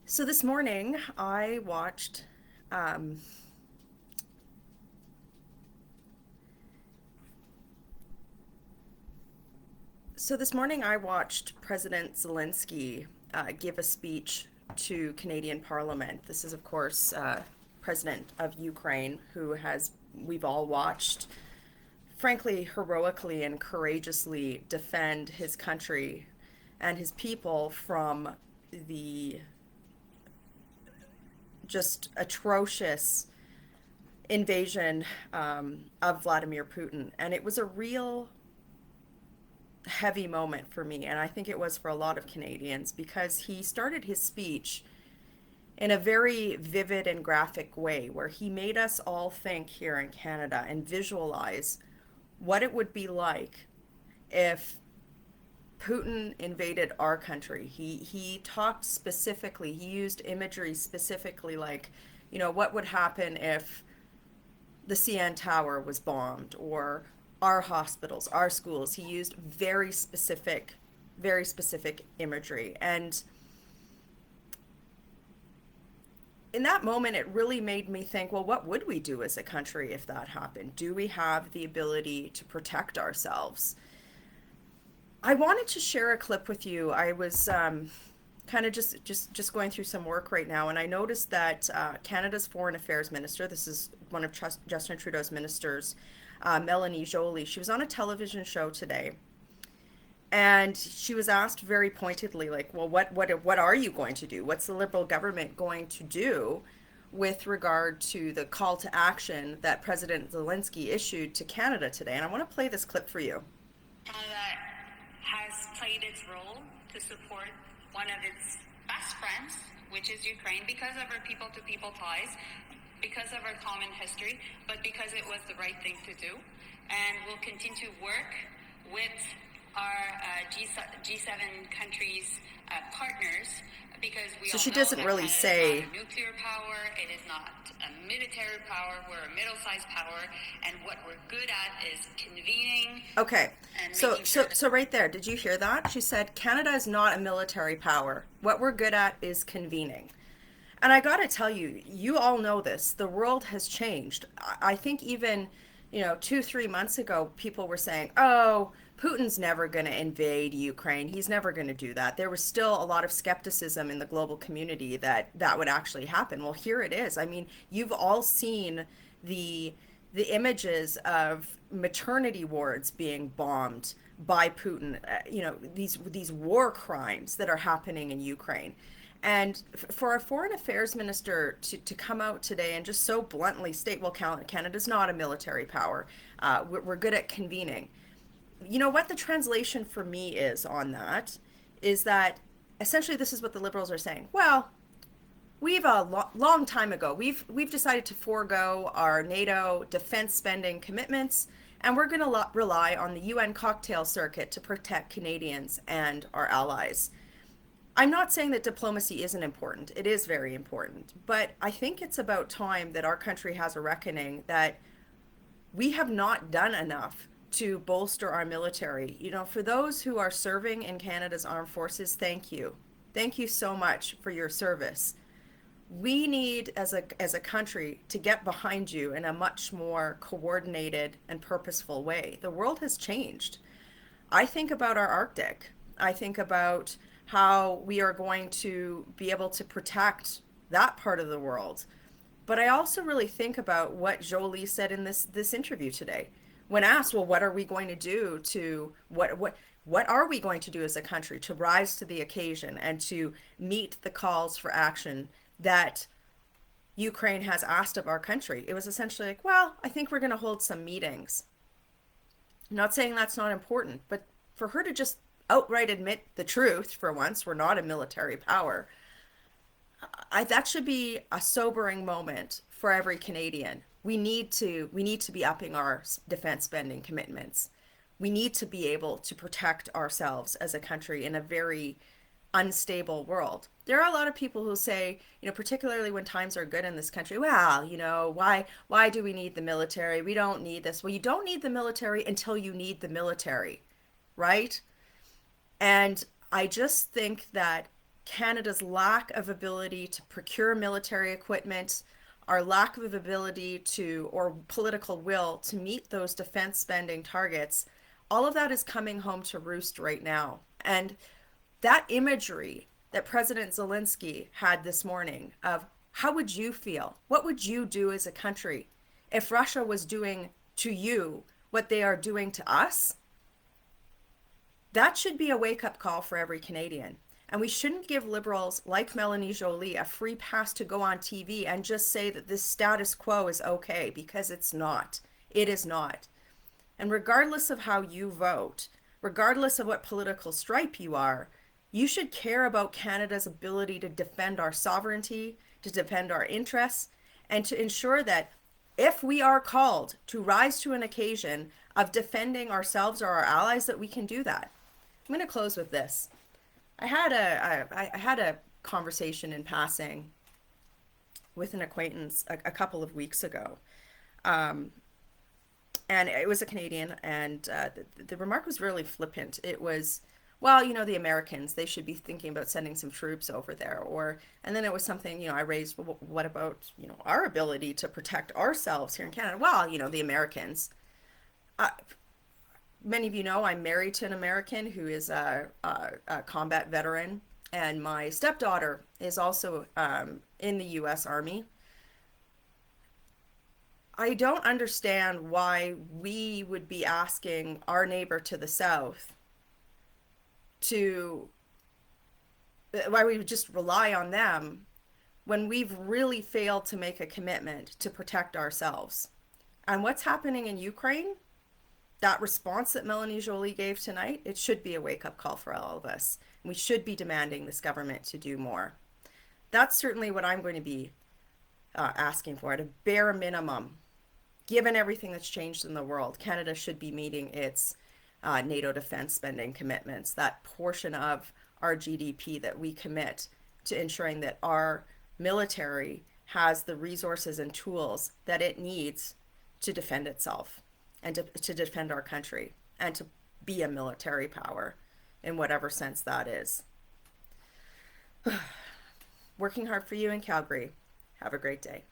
So this morning I watched um, President Zelensky give a speech to Canadian Parliament. This is, of course, President of Ukraine, who has we've all watched, frankly, heroically and courageously defend his country and his people from the just atrocious invasion of Vladimir Putin. And it was a real heavy moment for me, and I think it was for a lot of Canadians, because he started his speech in a very vivid and graphic way where he made us all think here in Canada and visualize what it would be like if Putin invaded our country. He talked specifically, he used imagery specifically, like, what would happen if the CN Tower was bombed, or our hospitals, our schools. He used very specific imagery. And in that moment, it really made me think, well, what would we do as a country if that happened? Do we have the ability to protect ourselves? I wanted to share a clip with you. I was kind of just going through some work right now, and I noticed that Canada's Foreign Affairs Minister, this is one of Justin Trudeau's ministers, Melanie Joly, she was on a television show today, and she was asked very pointedly, like, well, what are you going to do? What's the Liberal government going to do with regard to the call to action that President Zelensky issued to Canada today? And I want to play this clip for you. Canada has played its role to support one of its best friends, which is Ukraine, because of our people-to-people ties, because of our common history, but because it was the right thing to do. And we'll continue to work with our G7 countries partners, because we So all she know doesn't that really Canada say is not a nuclear power, it is not a military power, we're a middle-sized power, and what we're good at is convening. Okay. And So making so sure that so right there, did you hear that? She said Canada is not a military power. What we're good at is convening. And I got to tell you, you all know this. The world has changed. I think even, 2, 3 months ago, people were saying, oh, Putin's never going to invade Ukraine. He's never going to do that. There was still a lot of skepticism in the global community that that would actually happen. Well, here it is. I mean, you've all seen the the images of maternity wards being bombed by Putin, these war crimes that are happening in Ukraine. And for our foreign affairs minister to come out today and just so bluntly state, well, Canada's not a military power. We're good at convening. You know what the translation for me is on that is that essentially this is what the Liberals are saying. Well, we've long time ago we've decided to forego our NATO defense spending commitments, and we're going to rely on the UN cocktail circuit to protect Canadians and our allies. I'm not saying that diplomacy isn't important. It is very important. But I think it's about time that our country has a reckoning that we have not done enough to bolster our military. For those who are serving in Canada's armed forces, thank you. Thank you so much for your service. We need, as a country, to get behind you in a much more coordinated and purposeful way. The world has changed. I think about our Arctic. I think about how we are going to be able to protect that part of the world. But I also really think about what Jolie said in this interview today. When asked, well, what are we going to do to what are we going to do as a country to rise to the occasion and to meet the calls for action that Ukraine has asked of our country? It was essentially like, well, I think we're going to hold some meetings. I'm not saying that's not important, but for her to just outright admit the truth, for once, we're not a military power, that should be a sobering moment for every Canadian. We need to be upping our defense spending commitments. We need to be able to protect ourselves as a country in a very unstable world. There are a lot of people who say, particularly when times are good in this country, well, why do we need the military? We don't need this. Well, you don't need the military until you need the military, right? And I just think that Canada's lack of ability to procure military equipment, our lack of ability to, or political will to meet those defense spending targets, all of that is coming home to roost right now. And that imagery that President Zelensky had this morning of how would you feel? What would you do as a country if Russia was doing to you what they are doing to us? That should be a wake up call for every Canadian. And we shouldn't give liberals like Melanie Joly a free pass to go on TV and just say that this status quo is okay, because it's not. It is not. And regardless of how you vote, regardless of what political stripe you are, you should care about Canada's ability to defend our sovereignty, to defend our interests, and to ensure that if we are called to rise to an occasion of defending ourselves or our allies, that we can do that. I'm going to close with this. I had a conversation in passing with an acquaintance a couple of weeks ago. And it was a Canadian, and the remark was really flippant. It was, well, the Americans, they should be thinking about sending some troops over there. And then it was something, I raised, well, what about, our ability to protect ourselves here in Canada? Well, the Americans. Uh, Many of you know I'm married to an American who is a combat veteran, and my stepdaughter is also in the U.S. Army. I don't understand why we would be asking our neighbor to the south to, why we would just rely on them when we've really failed to make a commitment to protect ourselves. And what's happening in Ukraine, that response that Melanie Joly gave tonight, it should be a wake-up call for all of us. We should be demanding this government to do more. That's certainly what I'm going to be asking for at a bare minimum. Given everything that's changed in the world, Canada should be meeting its NATO defense spending commitments, that portion of our GDP that we commit to ensuring that our military has the resources and tools that it needs to defend itself and to defend our country and to be a military power in whatever sense that is. Working hard for you in Calgary. Have a great day.